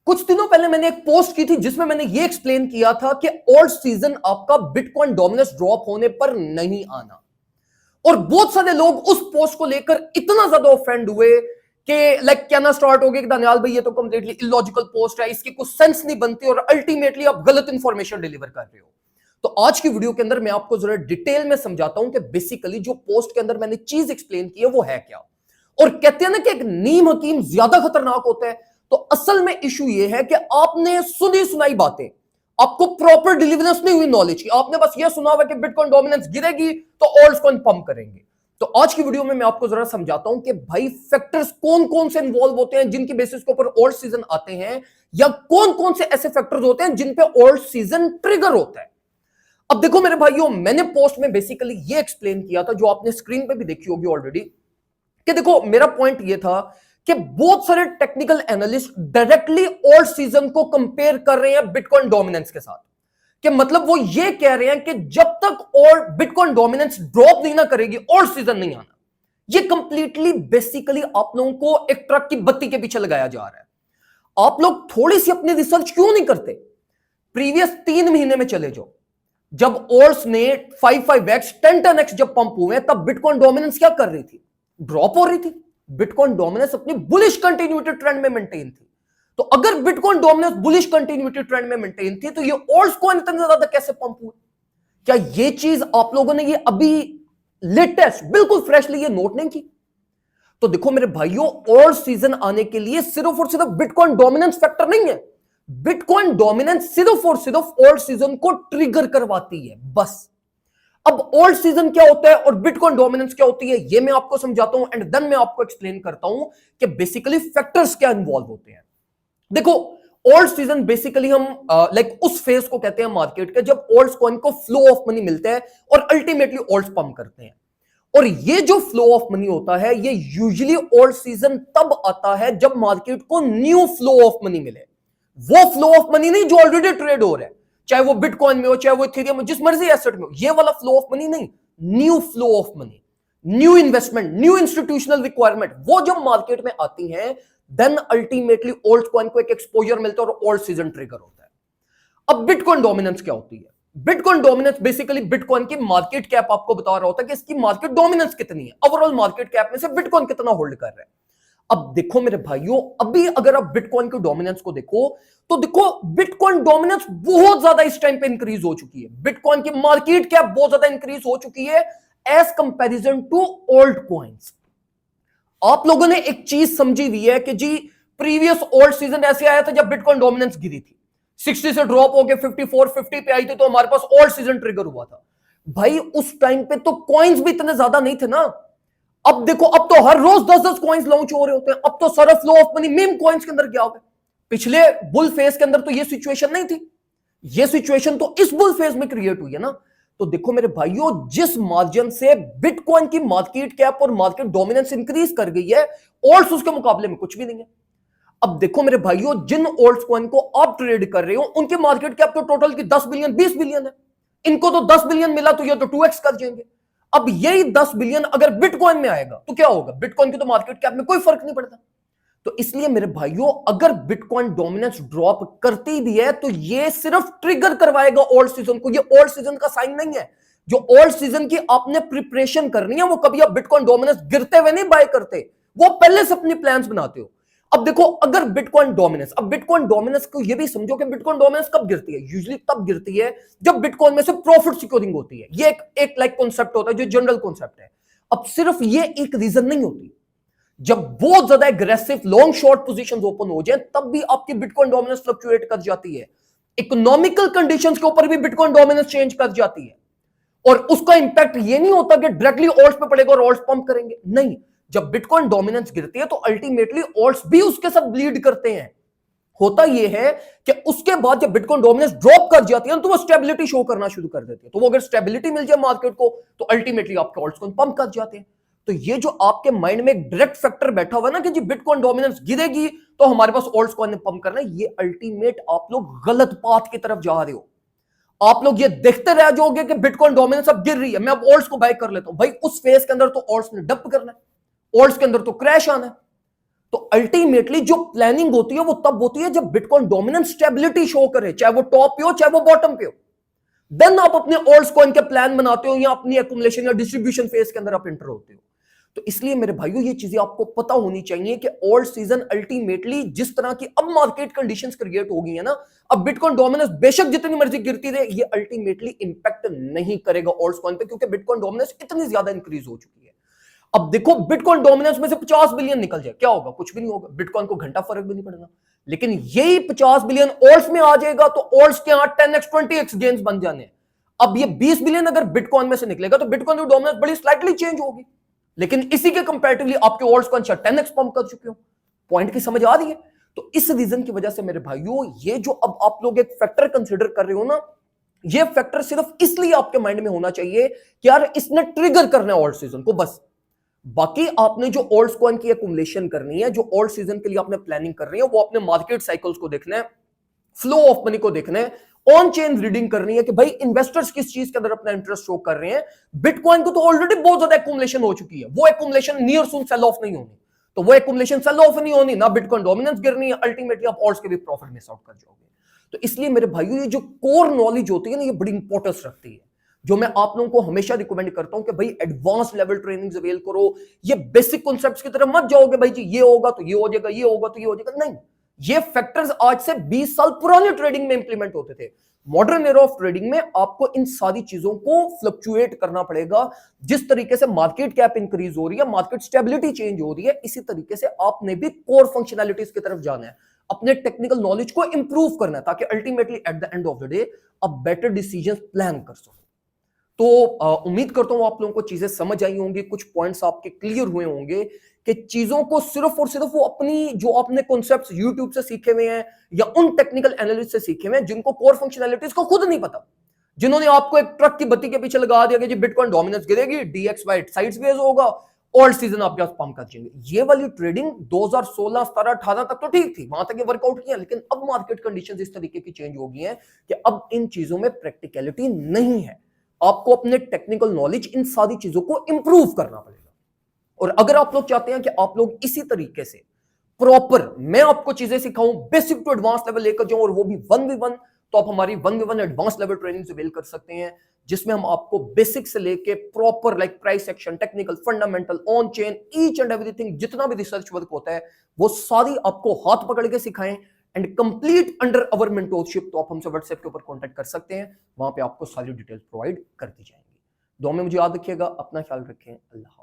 कुछ दिनों पहले मैंने एक पोस्ट की थी जिसमें मैंने ये एक्सप्लेन किया था कि ओल्ड सीजन आपका बिटकॉइन डोमिनेंस ड्रॉप होने पर नहीं आना। और बहुत सारे लोग उस पोस्ट को लेकर इतना ज्यादा ऑफेंड हुए कि लाइक कहना स्टार्ट हो गया कि दानियाल भाई ये तो कंप्लीटली इलॉजिकल पोस्ट है, इसकी कुछ सेंस नहीं बनती और अल्टीमेटली आप गलत इंफॉर्मेशन डिलीवर कर रहे हो। तो आज की वीडियो के अंदर मैं आपको जरा डिटेल में समझाता हूं कि बेसिकली जो पोस्ट के अंदर मैंने चीज एक्सप्लेन की है वो है क्या। और कहते हैं ना कि एक नीम हकीम ज्यादा खतरनाक होता है, तो असल में इशू ये है कि आपने सुनी सुनाई बातें, आपको प्रॉपर डिलीवरेंस नहीं हुई नॉलेज की, आपने बस ये सुना हुआ कि बिटकॉइन डोमिनेंस गिरेगी तो ऑल्ट्स कॉइन पंप करेंगे। तो आज की वीडियो में मैं आपको जरा समझाता हूं कि भाई फैक्टर्स कौन कौन से इन्वॉल्व होते हैं जिनकी बेसिस के ऊपर ऑल्ट सीजन आते हैं, या कौन कौन से ऐसे फैक्टर्स होते हैं जिन पे ऑल्ट सीजन ट्रिगर होता है। अब देखो मेरे भाइयों, मैंने पोस्ट में बेसिकली ये एक्सप्लेन किया था जो आपने स्क्रीन पे भी देखी होगी ऑलरेडी, कि देखो मेरा पॉइंट ये था कि बहुत सारे technical analyst directly old season को कंपेयर कर रहे हैं बिटकॉइन डोमिनेंस के साथ। कि मतलब वो ये कह रहे हैं कि जब तक और बिटकॉइन डोमिनेंस ड्रॉप नहीं ना करेगी ओल्ड सीजन नहीं आना। ये कंप्लीटली बेसिकली आप लोगों को एक ट्रक की बत्ती के पीछे लगाया जा रहा है। आप लोग थोड़ी सी अपनी रिसर्च क्यों नहीं करते? प्रीवियस 3 महीने में चले जाओ, जब ओल्ड्स ने 5x 10x जब पंप हुए तब बिटकॉइन डोमिनेंस क्या कर रही थी? ड्रॉप हो रही थी। बिटकॉइन डोमिनेंस अपनी बुलिश कंटिन्यूटी ट्रेंड में मेंटेन थी। तो अगर bitcoin dominance bullish continuity trend में मेंटेन थी तो ये ओल्ड्स कॉइन इतने ज्यादा कैसे पंप हुए? क्या ये चीज आप लोगों ने ये अभी लेटेस्ट बिल्कुल फ्रेशली ये नोट नहीं की? तो देखो मेरे भाइयों, ओल्ड सीजन आने के लिए सिर्फ और सिर्फ बिटकॉइन डोमिनेंस फैक्टर नहीं है। बिटकॉइन डोमिनेंस सिर्फ और सिर्फ ओल्ड सीजन को ट्रिगर करवाती है, बस। अब ओल्ड सीजन क्या होता है और बिटकॉइन डोमिनेंस क्या होती है ये मैं आपको समझाता हूं, एंड देन मैं आपको एक्सप्लेन करता हूं कि बेसिकली फैक्टर्स क्या इन्वॉल्व होते हैं। देखो, ओल्ड सीजन बेसिकली हम लाइक उस फेज को कहते हैं मार्केट के जब ओल्ड कॉइन को फ्लो ऑफ मनी मिलता है और अल्टीमेटली ओल्ड पंप करते हैं। और ये जो फ्लो ऑफ मनी होता है ये यूजुअली ओल्ड सीजन तब आता है जब मार्केट को न्यू फ्लो ऑफ मनी मिले। वो फ्लो ऑफ मनी नहीं जो ऑलरेडी ट्रेड हो रहा है, चाहे वो बिटकॉइन में हो, चाहे वो इथेरियम में, जिस मर्जी एसेट में हो, ये वाला फ्लो ऑफ मनी नहीं, new flow of money, new investment, new institutional requirement, वो जब मार्केट में आती है देन अल्टीमेटली ओल्ड कॉइन को एक एक्सपोजर मिलता है और ओल्ड सीजन ट्रिगर होता है। अब बिटकॉइन डोमिनेंस क्या होती है? बिटकॉइन डोमिनेंस बेसिकली बिटकॉइन की मार्केट कैप आपको बता रहा होता है कि इसकी मार्केट डोमिनेंस कितनी है, ओवरऑल मार्केट कैप में से बिटकॉइन कितना होल्ड कर रहा है। अब देखो मेरे भाइयों, अभी अगर आप बिटकॉइन के डोमिनेंस को देखो तो देखो बिटकॉइन डोमिनेंस बहुत ज्यादा इस टाइम पे इंक्रीज हो चुकी है। बिटकॉइन की मार्केट कैप बहुत ज्यादा इंक्रीज हो चुकी है as comparison to old coins. आप लोगों ने एक चीज समझी हुई है कि जी प्रीवियस ओल्ड सीजन ऐसे आया था जब बिटकॉइन डोमिनेंस गिरी थी, 60 से ड्रॉप होकर 54 50 पे आई थी, तो हमारे पास ओल्ड सीजन ट्रिगर हुआ था। भाई उस टाइम पे तो कॉइन्स भी इतने ज्यादा नहीं थे ना। अब देखो, अब तो हर रोज 10-10 कॉइन्स लॉन्च हो रहे होते हैं। अब तो सारा flow of money meme coins के अंदर गया होगा। पिछले बुल फेज के अंदर तो ये सिचुएशन नहीं थी। ये सिचुएशन तो इस बुल फेज में क्रिएट हुई है ना। तो देखो मेरे भाइयों, जिस मार्जिन से बिटकॉइन की मार्केट कैप और मार्केट डोमिनेंस इंक्रीज कर गई है, ओल्ड्स उसके मुकाबले में कुछ भी नहीं है। अब देखो मेरे भाइयों, जिन ओल्ड्स कॉइन को आप ट्रेड कर रहे हो उनकी मार्केट कैप तो टोटल की 10 बिलियन 20 बिलियन है। इनको तो 10 बिलियन मिला तो ये तो 2x कर जाएंगे। अब यही 10 बिलियन अगर बिटकॉइन में आएगा तो क्या होगा? बिटकॉइन की तो मार्केट कैप में कोई फर्क नहीं पड़ता। तो इसलिए मेरे भाइयों, अगर बिटकॉइन डोमिनेंस ड्रॉप करती भी है तो ये सिर्फ ट्रिगर करवाएगा ओल्ड सीजन को। ये ओल्ड सीजन का साइन नहीं है। जो ओल्ड सीजन की आपने प्रिपरेशन करनी है वो कभी आप बिटकॉइन डोमिनेंस गिरते हुए नहीं बाय करते, वो पहले से अपनी प्लान्स बनाते हो। अब देखो, अगर बिटकॉइन डोमिनेंस, अब बिटकॉइन डोमिनेंस को ये भी समझो कि बिटकॉइन डोमिनेंस कब गिरती है? यूजुअली तब गिरती है जब बिटकॉइन में से प्रॉफिट सिक्योरिंग होती है। ये एक लाइक कॉन्सेप्ट होता है जो जनरल कॉन्सेप्ट है। अब सिर्फ ये एक रीजन नहीं होती। जब बहुत ज्यादा aggressive long short positions open हो जाए तब भी आपकी बिटकॉइन डोमिनेंस फ्लक्चुएट कर जाती है। इकोनॉमिकल कंडीशंस के ऊपर भी बिटकॉइन डोमिनेंस चेंज कर जाती है। और उसका इंपैक्ट ये नहीं होता कि डायरेक्टली ऑल्ट्स पे पड़ेगा और ऑल्ट्स पंप करेंगे, नहीं। जब बिटकॉइन डोमिनेंस गिरती है तो अल्टीमेटली ऑल्ट्स भी उसके साथ ब्लीड करते हैं। होता यह है कि उसके बाद जब बिटकॉइन डोमिनेंस ड्रॉप कर जाती है तो वो स्टेबिलिटी शो करना शुरू कर देती है। तो वो अगर स्टेबिलिटी मिल जाए मार्केट को तो अल्टीमेटली आपके ऑल्ट्स को पंप कर जाते हैं। तो ये जो आपके माइंड में एक डायरेक्ट फैक्टर बैठा हुआ है ना कि जी बिटकॉइन डोमिनेंस गिरेगी तो हमारे पास ऑल्ट्स कॉइन पंप करना है, ये अल्टीमेट आप लोग गलत पाथ की तरफ जा रहे हो। आप लोग ये देखते रह जाओगे कि बिटकॉइन डोमिनेंस अब गिर रही है, मैं अब ऑल्ट्स को बाय कर लेता हूं। भाई उस फेज के अंदर तो ऑल्ट्स ने डंप करना है, ऑल्ट्स के अंदर तो क्रैश आना है। तो अल्टीमेटली जो प्लानिंग होती है वो तब होती है जब बिटकॉइन डोमिनेंस स्टेबिलिटी शो करे, चाहे वो टॉप पे हो चाहे वो बॉटम पे हो। देन आप अपने ऑल्ट्स कॉइन के प्लान बनाते हो या अपनी एक्युमुलेशन या डिस्ट्रीब्यूशन फेज के अंदर आप एंटर होते हो। तो इसलिए मेरे भाइयों ये चीजें आपको पता होनी चाहिए कि ऑल्ट सीजन अल्टीमेटली जिस तरह की अब मार्केट कंडीशंस क्रिएट हो गई है ना, अब बिटकॉइन डोमिनेंस बेशक जितनी मर्जी गिरती रहे, ये अल्टीमेटली इंपैक्ट नहीं करेगा ऑल्ट्स कॉइन पे, क्योंकि बिटकॉइन डोमिनेंस इतनी ज्यादा इंक्रीज हो चुकी है। अब देखो बिटकॉइन डोमिनेंस में से 50 बिलियन निकल जाए, क्या होगा? कुछ भी नहीं होगा, बिटकॉइन को घंटा फर्क भी नहीं पड़ेगा। लेकिन यही 50 बिलियन ऑल्ट्स में आ जाएगा तो ऑल्ट्स के यहां 10x 20x गेन्स बन जाने हैं। अब ये 20 बिलियन अगर बिटकॉइन में से निकलेगा तो बिटकॉइन की डोमिनेंस बड़ी स्लाइटली चेंज होगी, लेकिन इसी के कंपैरेटिवली आपके ऑल्ट्स कॉइन 10x पंप कर चुके हो। पॉइंट की समझ आ रही है? तो इस रीजन की वजह से मेरे भाइयों ये जो अब आप लोग एक फैक्टर कंसीडर कर रहे हो ना, ये फैक्टर सिर्फ इसलिए आपके माइंड में होना चाहिए कि यार इसने ट्रिगर करना है ऑल्ट सीजन को, बस। बाकी आपने जो ऑल्ट कॉइन की एक्युमुलेशन करनी है, जो ऑल्ट सीजन के लिए आपने प्लानिंग कर रही है, वो अपने मार्केट साइकिल्स को देखना है, फ्लो ऑफ मनी को देखना है, ऑन चेन रीडिंग करनी है कि भाई इन्वेस्टर्स किस चीज के अंदर अपना इंटरेस्ट शो कर रहे हैं। बिटकॉइन को तो ऑलरेडी बहुत ज्यादा एक्युमुलेशन हो चुकी है, वो accumulation near soon sell off नहीं होनी, तो वो एक्युमुलेशन सेल ऑफ नहीं होनी ना, बिटकॉइन डोमिनेंस गिरनी है, अल्टीमेटली आप ऑल्ट्स के भी प्रॉफिट मिस आउट कर जाओगे। तो इसलिए मेरे भाइयों ये जो कोर नॉलेज होती है ना, ये बड़ी इंपॉर्टेंस रखती है, जो मैं आप लोगों को हमेशा रिकमेंड करता हूं कि भाई एडवांस लेवल ट्रेनिंग्स अवेल करो। ये बेसिक कॉन्सेप्ट्स की तरफ मत जाओगे भाई जी ये होगा तो ये हो जाएगा, ये होगा तो ये हो जाएगा, नहीं। ये फैक्टर्स आज से 20 साल पुराने ट्रेडिंग में इंप्लीमेंट होते थे। मॉडर्न एरा ऑफ ट्रेडिंग में आपको इन सारी चीजों को फ्लक्चुएट करना पड़ेगा। जिस तरीके से मार्केट कैप इंक्रीज हो रही है, मार्केट स्टेबिलिटी चेंज हो रही है, इसी तरीके से आपने भी कोर फंक्शनैलिटीज की तरफ जाना है, अपने टेक्निकल नॉलेज को इंप्रूव करना है, ताकि ultimately at the end of the day आप बेटर डिसीजन प्लान कर सको। तो उम्मीद करता हूं आप लोगों को चीजें समझ आई होंगी, कुछ पॉइंट्स आपके क्लियर हुए होंगे कि चीजों को सिर्फ और सिर्फ वो अपनी जो आपने कॉन्सेप्ट्स यूट्यूब से सीखे हुए हैं या उन टेक्निकल एनालिस्ट से सीखे हुए हैं जिनको कोर फंक्शनैलिटीज को खुद नहीं पता, जिन्होंने आपको एक ट्रक की बत्ती के पीछे लगा दिया कि जी बिटकॉइन डोमिनेंस गिरेगी, डीएक्सवाई साइडवेज होगा, ऑल्ट सीजन आप जस्ट पंप कर जाएंगे। ये वाली ट्रेडिंग 2016 17 18 तक तो ठीक थी, वहां तक ये वर्कआउट किया, लेकिन अब मार्केट कंडीशंस इस तरीके की चेंज हो गई हैं कि अब इन चीजों में प्रैक्टिकलिटी नहीं है। आपको अपने टेक्निकल नॉलेज इन सारी चीजों को इंप्रूव करना पड़ेगा। और अगर आप लोग चाहते हैं कि आप लोग इसी तरीके से प्रॉपर मैं आपको चीजें सिखाऊं, बेसिक टू एडवांस लेवल लेकर जाऊं, और वो भी 1v1, तो आप हमारी 1v1 advance level training avail कर सकते हैं, जिसमें हम आपको बेसिक से लेके proper like price action, technical, fundamental, on chain, each and everything, जितना भी रिसर्च वर्क होता है वो सारी आपको हाथ पकड़ के सिखाएं and complete under our mentorship. तो आप हमसे व्हाट्सएप के ऊपर कांटेक्ट कर सकते हैं, वहां पे आपको सारी डिटेल्स प्रोवाइड कर दी जाएंगी। दुआ में मुझे याद रखिएगा, अपना ख्याल रखें, अल्लाह।